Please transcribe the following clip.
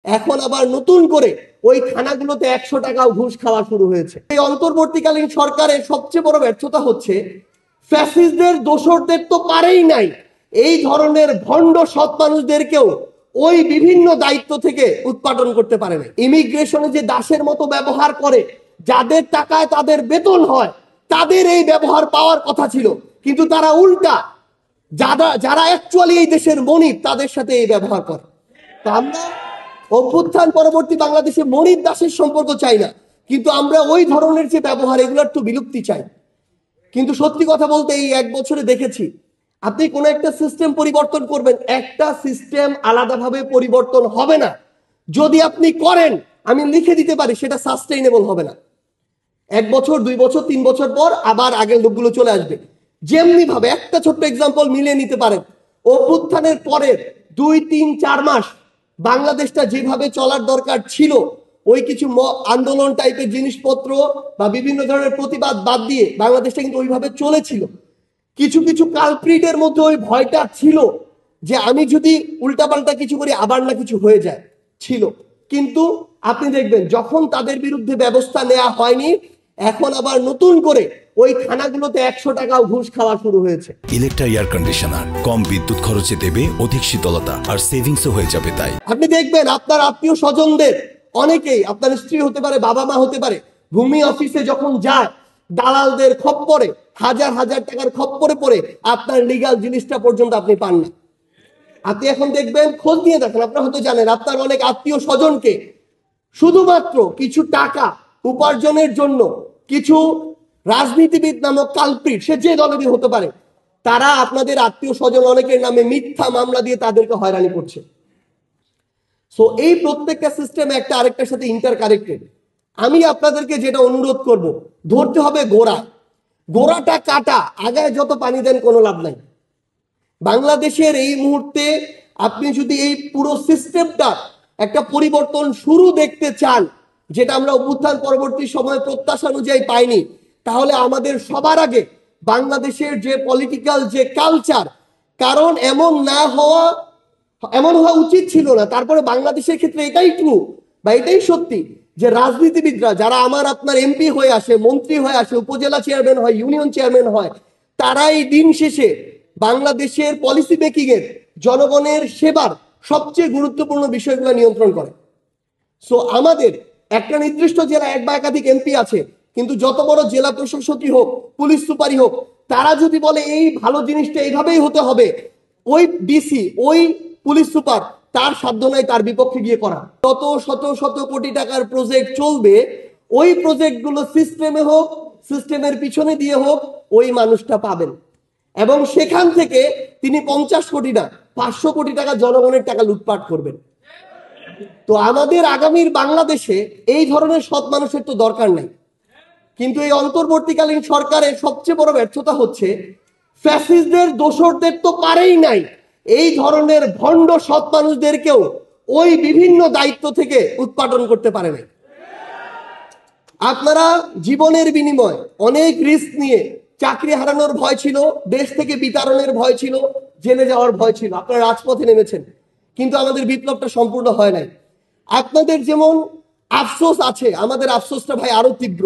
এখন আবার নতুন করে ওই খানাগুলোতে 100 টাকাও ঘুষ খাওয়া শুরু হয়েছে। এই অন্তর্বর্তীকালীন সরকারের সবচেয়ে বড় ব্যর্থতা হচ্ছে ফ্যাসিস্টদের দোসরদের তো পারেই নাই, এই ধরনের ভণ্ড সৎ মানুষদেরকেও ওই বিভিন্ন দায়িত্ব থেকে উৎপাদন করতে পারে না। ইমিগ্রেশনে যে দাসের মতো ব্যবহার করে, যাদের টাকায় তাদের বেতন হয়, তাদের এই ব্যবহার পাওয়ার কথা ছিল, কিন্তু তারা উল্টা যারা অ্যাকচুয়ালি এই দেশের মনিব তাদের সাথে এই ব্যবহার করে। তো আমরা অভ্যুত্থান পরবর্তী বাংলাদেশে মনিব দাসের সম্পর্ক চাই না, কিন্তু আমরা ওই ধরনের যে ব্যবহার এগুলোর তো বিলুপ্তি চাই। কিন্তু সত্যি কথা বলতে এই 1 বছরে দেখেছি, আপনি কোন একটা সিস্টেম পরিবর্তন করবেন, একটা সিস্টেম আলাদাভাবে পরিবর্তন হবে না। যদি আপনি করেন, আমি লিখে দিতে পারি সেটা সাস্টেইনেবল হবে না। 1 বছর 2 বছর 3 বছর পর আবার আগের লোকগুলো চলে আসবে। যেমনি ভাবে একটা ছোট্ট এক্সাম্পল মিলিয়ে নিতে পারেন, অভ্যুত্থানের পরের 2, 3, 4 মাস বাংলাদেশটা যেভাবে চলার দরকার ছিল, ওই কিছু আন্দোলন টাইপের জিনিসপত্র বা বিভিন্ন ধরনের প্রতিবাদ বাদ দিয়ে বাংলাদেশটা কিন্তু ওইভাবে চলেছিল। কিছু কিছু কালপ্রিটের মধ্যে ওই ভয়টা ছিল যে আমি যদি উল্টাপাল্টা কিছু করি আবার না কিছু হয়ে যায়, ছিল। কিন্তু আপনি দেখবেন যখন তাদের বিরুদ্ধে ব্যবস্থা নেওয়া হয়নি, এখন আবার নতুন করে ওই খানাগুলোতে 100 টাকাও ঘুষ খাওয়া শুরু হয়েছে। ইলেকট্রা এয়ার কন্ডিশনার কম বিদ্যুৎ খরচে দেবে অধিক শীতলতা আর সেভিংসও হয়ে যাবে। তাই আপনি দেখবেন আপনার আত্মীয় স্বজনদের অনেকেই, আপনার স্ত্রী হতে পারে, বাবা মা হতে পারে, ভূমি অফিসে যখন যায় দালালদের খপ্পরে হাজার হাজার টাকার খপ্পরে পড়ে আপনার লিগ্যাল জিনিসটা পর্যন্ত আপনি পান না। আপনি এখন দেখবেন, খোঁজ নিয়ে দেখেন, আপনারা হয়তো জানেন আপনার অনেক আত্মীয় স্বজনকে শুধুমাত্র কিছু টাকা উপার্জনের জন্য কিছু রাজনীতিবিদ নামক কালপ্রিট, সে যে দলেরই হতে পারে, তারা আপনাদের আত্মীয় স্বজন অনেকের নামে মিথ্যা মামলা দিয়ে তাদেরকে হয়রানি করছে। সো এই প্রত্যেকটা সিস্টেম একটা আরেকটার সাথে ইন্টার কানেক্টেড। আমি আপনাদেরকে যেটা অনুরোধ করব, ধরতে হবে গোড়াটা কাটা, আগায় যত পানি দেন কোনো লাভ নাই। বাংলাদেশের এই মুহূর্তে আপনি যদি এই পুরো সিস্টেমটা একটা পরিবর্তন শুরু দেখতে চান, যেটা আমরা অভ্যুত্থান পরবর্তী সময় প্রত্যাশা অনুযায়ী পাইনি, তাহলে আমাদের সবার আগে বাংলাদেশের যে পলিটিক্যাল যে কালচার, কারণ এমন হওয়া উচিত ছিল না, তারপরে বাংলাদেশের ক্ষেত্রে এটাই ট্রু বা এটাই সত্যি যে রাজনীতিবিদরা যারা আমার আপনার এমপি হয়ে আসে, মন্ত্রী হয়ে আসে, উপজেলা চেয়ারম্যান হয়, ইউনিয়ন চেয়ারম্যান হয়, তারাই দিন শেষে বাংলাদেশের পলিসি মেকিং এর, জনগণের সেবার সবচেয়ে গুরুত্বপূর্ণ বিষয়গুলো নিয়ন্ত্রণ করে। সো আমাদের একটা নির্দিষ্ট জেলা 1 বা একাধিক এমপি আছে, কিন্তু যত বড় জেলা প্রশাসকই হোক, পুলিশ সুপারই হোক, তারা যদি বলে এই ভালো জিনিসটা এইভাবেই হতে হবে, ওই ডিসি, ওই পুলিশ সুপার, তার সাধ্য নাই তার বিপক্ষে গিয়ে করা। যত শত শত কোটি টাকার প্রজেক্ট চলবে, ওই প্রজেক্টগুলো সিস্টেমে হোক, সিস্টেমের পিছনে দিয়ে হোক, ওই মানুষটা পাবেন, এবং সেখান থেকে তিনি 50 কোটি না 500 কোটি টাকা জনগণের টাকা লুটপাট করবেন। তো আমাদের আগামীর বাংলাদেশে এই ধরনের সৎ মানুষের তো দরকার নাই। কিন্তু এই অন্তর্বর্তীকালীন সরকারের সবচেয়ে বড় ব্যর্থতা হচ্ছে ফ্যাসিস্টদের দোসরদের তো পারেই নাই, এই ধরনের ভণ্ড সৎ মানুষদেরকেও ওই বিভিন্ন দায়িত্ব থেকে উৎপাদন করতে পারে নাই। আপনারা জীবনের বিনিময় অনেক রিস্ক নিয়ে, চাকরি হারানোর ভয় ছিল, দেশ থেকে বিতাড়নের ভয় ছিল, জেলে যাওয়ার ভয় ছিল, আপনারা রাজপথে নেমেছেন, কিন্তু আমাদের বিপ্লবটা সম্পূর্ণ হয় নাই। আপনাদের যেমন আফসোস আছে, আমাদের আফসোসটা ভাই আরো তীব্র।